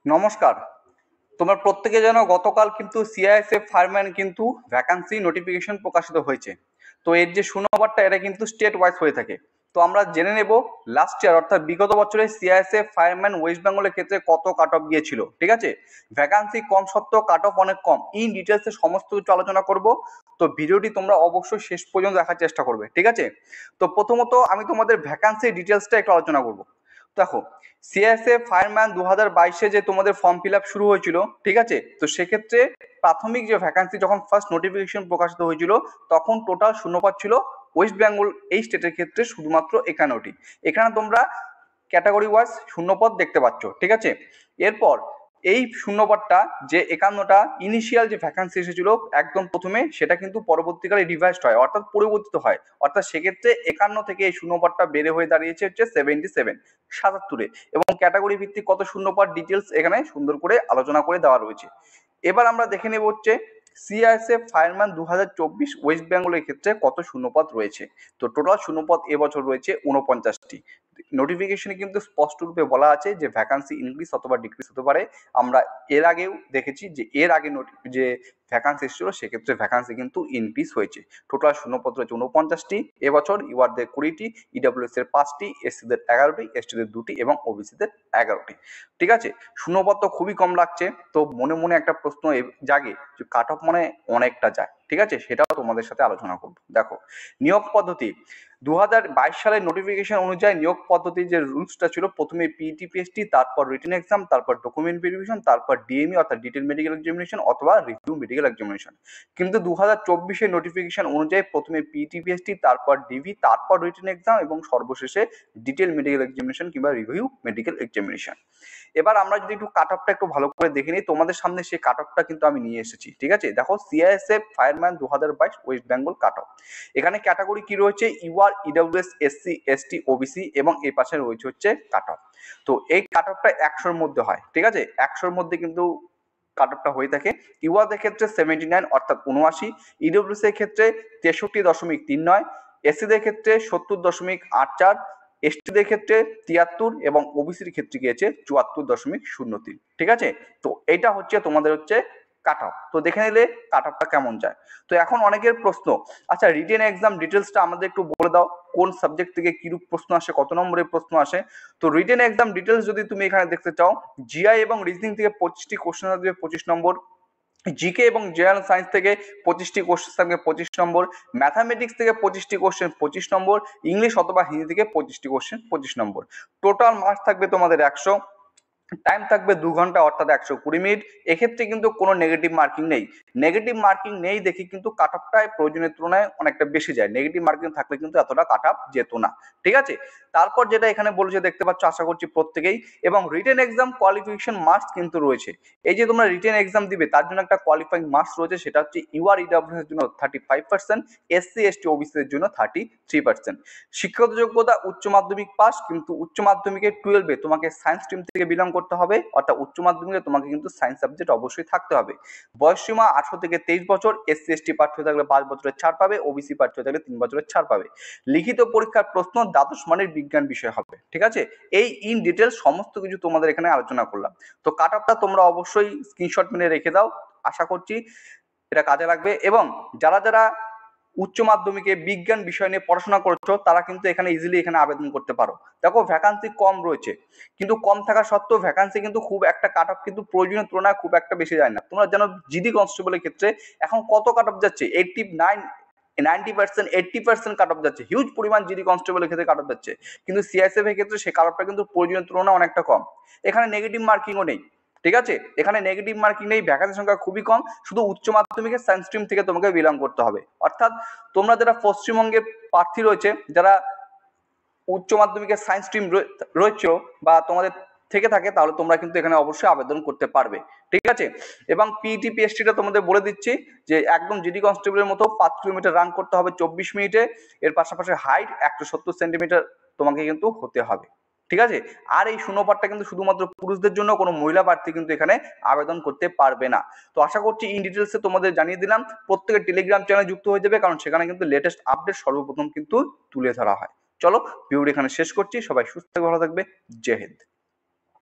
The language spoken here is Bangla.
নমস্কার। তোমরা প্রত্যেকে জানো গতকাল কিন্তু সিআইএসএফ ফায়ারম্যান কিন্তু ভ্যাকান্সি নোটিফিকেশন প্রকাশিত হয়েছে। তো এর যে শূন্যপদটা এটা কিন্তু স্টেট ওয়াইজ হয়ে থাকে। তো আমরা জেনে নেব লাস্ট ইয়ার অর্থাৎ বিগত বছরে সিআইএসএফ ফায়ারম্যান ওয়েস্ট বেঙ্গলের ক্ষেত্রে কত কাট অফ গিয়েছিল। ঠিক আছে, ভ্যাকান্সি কম সত্ত্বেও কাট অফ অনেক কম। ইন ডিটেলসে সমস্ত কিছু আলোচনা করব। তো ভিডিওটি তোমরা অবশ্যই শেষ পর্যন্ত দেখার চেষ্টা করবে। ঠিক আছে, তো প্রথমত আমি তোমাদের ভ্যাকান্সি ডিটেলসটা একটু আলোচনা করব। দেখো, সিএসএফ ফায়ারম্যান 2022-এ যে তোমাদের ফর্ম ফিল আপ শুরু হয়েছিল, ঠিক আছে, তো সেক্ষেত্রে প্রাথমিক যে ভ্যাকান্সি যখন ফার্স্ট নোটিফিকেশন প্রকাশিত হয়েছিল তখন টোটাল শূন্যপদ ছিল ওয়েস্ট বেঙ্গল এই স্টেটের ক্ষেত্রে শুধুমাত্র 51টি। এখানে তোমরা ক্যাটাগরি ওয়াইজ শূন্যপদ দেখতে পাচ্ছ। ঠিক আছে, এরপর এই শূন্যপদটা যে 51টা ইনিশিয়াল যে ভ্যাকান্সি এসেছিল একদম প্রথমে, সেটা কিন্তু পরবর্তীকালে রিভাইসড হয় অর্থাৎ পরিবর্তিত হয়। অর্থাৎ সেক্ষেত্রে 51 থেকে এই শূন্যপদটা বেড়ে হয়ে দাঁড়িয়েছে হচ্ছে 77 এবং ক্যাটাগরি ভিত্তিক কত শূন্যপদ ডিটেলস এখানে সুন্দর করে আলোচনা করে দেওয়া রয়েছে। এবার আমরা দেখে নেব হচ্ছে সিআইএসএফ ফায়ারম্যান 2024 ওয়েস্ট বেঙ্গলের ক্ষেত্রে কত শূন্যপদ রয়েছে। তো টোটাল শূন্যপদ এবছর রয়েছে 49টি। নোটিফিকেশনে কিন্তু স্পষ্টরূপে বলা আছে যে ভ্যাকান্সি ইনক্রিজ অথবা ডিক্রিজ হতে পারে। আমরা এর আগেও দেখেছি যে এর আগে যে ভ্যাকান্সি এসেছিল সেক্ষেত্রে ভ্যাকান্সি কিন্তু ইনক্রিজ হয়েছে। টোটাল শূন্যপদ রয়েছে 49টি এবছর। ইউআরদের 20টি, ইডব্লিউএস এর 5টি, এসসিদের 11টি, এসটিদের 2টি এবং ওবিসিদের 11টি। ঠিক আছে, শূন্যপদ তো খুবই কম লাগছে। তো মনে মনে একটা প্রশ্ন জাগে যে কাট অফ মানে অনেকটা যায়। ঠিক আছে, সেটাও তোমাদের সাথে আলোচনা করব। দেখো, নিয়োগ পদ্ধতি 2022 সালের নোটিফিকেশন অনুযায়ী নিয়োগ পদ্ধতির যে রুলসটা ছিল, প্রথমে পিইটি পিএসটি, তারপর রিটেন এক্সাম, তারপর ডকুমেন্ট ভেরিফিকেশন, তারপর ডিএমই অর্থাৎ ডিটেল মেডিকেল এক্সামিনেশন অথবা রিভিউ মেডিকেল এক্সামিনেশন। কিন্তু 2024-এর নোটিফিকেশন অনুযায়ী প্রথমে পিইটি পিএসটি, তারপর ডিভি, তারপর রিটেন এক্সাম এবং সর্বশেষে ডিটেল মেডিকেল এক্সামিনেশন কিংবা রিভিউ মেডিকেল এক্সামিনেশন। এবার আমরা যদি একটু কাট অফটা একটু ভালো করে দেখে নিই, তোমাদের সামনে সেই কাট অফটা কিন্তু আমি নিয়ে এসেছি। ঠিক আছে, দেখো CISF fireman 2022 west Bengal cut off. এখানে ক্যাটাগরি কি রয়েছে, UR, EWS, SC, ST, OBC এবং এই পাশে রয়েছে হচ্ছে কাট অফ। তো এই কাট অফটা 100-র মধ্যে হয়। ঠিক আছে, 100-র মধ্যে কিন্তু কাট অফটা হয়ে থাকে। ইউআরদের ক্ষেত্রে 79 অর্থাৎ 79, ইডব্লিউএস এর ক্ষেত্রে 63.39, এসসিদের ক্ষেত্রে 70.84, এসটিদের ক্ষেত্রে 73 এবং ওবিসির ক্ষেত্রে গিয়েছে 74.03। ঠিক আছে, তো এইটা হচ্ছে তোমাদের হচ্ছে কাট অফ। তো দেখে নিলে কাট অফটা কেমন যায়। তো এখন অনেকের প্রশ্ন, আচ্ছা রিটেন এক্সাম ডিটেলসটা আমাদের একটু বলে দাও, কোন সাবজেক্ট থেকে কিরূপ প্রশ্ন আসে, কত নম্বরের প্রশ্ন আসে। তো রিটেন এক্সাম ডিটেলস যদি তুমি এখানে দেখতে চাও, জিআই এবং রিজনিং থেকে 25টি কোশ্চেন আসবে 25 নম্বর, জিকে এবং জেনারেল সায়েন্স থেকে 25টি কোশ্চেন থাকবে 25 নম্বর, ম্যাথামেটিক্স থেকে 25টি কোশ্চেন 25 নম্বর, ইংলিশ অথবা হিন্দি থেকে 25টি কোশ্চেন 25 নম্বর। টোটাল মার্কস থাকবে তোমাদের 100, টাইম থাকবে 2 ঘন্টা অর্থাৎ 120 মিনিট। এক্ষেত্রে কিন্তু কোনো নেগেটিভ মার্কিং নেই। নেগেটিভ মার্কিং নেই দেখি কিন্তু কাট অফটাই প্রয়োজনের তুলনায় অনেকটা বেশি যায়। নেগেটিভ মার্কিং থাকলে কিন্তু এতটা কাট অফ যেত না। ঠিক আছে, তারপর যেটা এখানে বলেছে দেখতে পাচ্ছ আশা করছি প্রত্যেকেই, এবং রিটেন এক্সাম কোয়ালিফিকেশন মার্কস কিন্তু রয়েছে। এই যে তোমরা রিটেন এক্সাম দিবে তার জন্য একটা কোয়ালিফাইং মার্কস রয়েছে, সেটা হচ্ছে ইউআর ইডব্লিউএস এর জন্য 35%, এসসি এসটি ওবিসি এর জন্য 33%। শিক্ষাগত যোগ্যতা উচ্চ মাধ্যমিক পাস, কিন্তু উচ্চ মাধ্যমিকে 12-এ তোমাকে সায়েন্স স্ট্রিম থেকে বিলং করতে হবে, অর্থাৎ উচ্চ মাধ্যমিকে তোমাকে কিন্তু সায়েন্স সাবজেক্ট অবশ্যই থাকতে হবে। বয়সসীমা 18 থেকে 23 বছর, এসসি এসটি প্রার্থী হয়ে থাকলে 5 বছরের ছাড় পাবে, ওবিসি প্রার্থী হয়ে থাকলে 3 বছরের ছাড় পাবে। লিখিত পরীক্ষার প্রশ্ন দ্বাদশ মানের বিজ্ঞান বিষয় হবে। ঠিক আছে, এই ইন ডিটেলস সমস্ত কিছু তোমাদের এখানে আলোচনা করলাম। তো কাট অফটা তোমরা অবশ্যই স্ক্রিনশট মেরে রেখে দাও, আশা করছি এটা কাজে লাগবে। এবং যারা যারা উচ্চ মাধ্যমিকে বিজ্ঞান বিষয় নিয়ে পড়াশোনা করছো তারা কিন্তু এখানে ইজিলি এখানে আবেদন করতে পারো। দেখো ভ্যাকান্সি কম রয়েছে, কিন্তু কম থাকা সত্ত্বেও ভ্যাকান্সি কিন্তু খুব একটা কাট অফ কিন্তু প্রয়োজনীয় তুলনায় খুব একটা বেশি যায় না। তোমরা জানো জিডি কনস্টেবলের ক্ষেত্রে এখন কত কাট অফ যাচ্ছে, 90% 80% কাট অফ যাচ্ছে, হিউজ পরিমাণ জিডি কনস্টেবলের ক্ষেত্রে কাট অফ যাচ্ছে। কিন্তু সিআইএসএফ এর ক্ষেত্রে সেই কাট অফটা কিন্তু প্রয়োজনীয় তুলনায় অনেকটা কম। এখানে নেগেটিভ মার্কিংও নেই। ঠিক আছে, এখানে নেগেটিভ মার্কিং নেই, ভ্যাকান্সি সংখ্যা খুবই কম, শুধু উচ্চ মাধ্যমিকের সায়েন্স স্ট্রিম থেকে তোমাকে বিলং করতে হবে। অর্থাৎ তোমরা যারা পশ্চিমবঙ্গের প্রার্থী রয়েছে, যারা উচ্চ মাধ্যমিকের সায়েন্স স্ট্রিম রয়েছে বা তোমাদের থেকে থাকে, তাহলে তোমরা কিন্তু এখানে অবশ্যই আবেদন করতে পারবে। ঠিক আছে, এবং পিইটি পিএসটিটা তোমাদের বলে দিচ্ছি যে একদম জিডি কনস্টেবলের মতো 5 কিলোমিটার রান করতে হবে 24 মিনিটে। এর পাশাপাশি হাইট 170 সেন্টিমিটার তোমাকে কিন্তু হতে হবে। ঠিক আছে, আর এই শূন্যপদটা কিন্তু শুধুমাত্র পুরুষদের জন্য, কোনো মহিলা প্রার্থী কিন্তু এখানে আবেদন করতে পারবে না। তো আশা করছি ইন ডিটেলসে তোমাদের জানিয়ে দিলাম। প্রত্যেকের টেলিগ্রাম চ্যানেলে যুক্ত হয়ে যাবে, কারণ সেখানে কিন্তু লেটেস্ট আপডেট সর্বপ্রথম কিন্তু তুলে ধরা হয়। চলো ভিডিওটি এখানে শেষ করছি, সবাই সুস্থ ভালো থাকবে, জয় হিন্দ।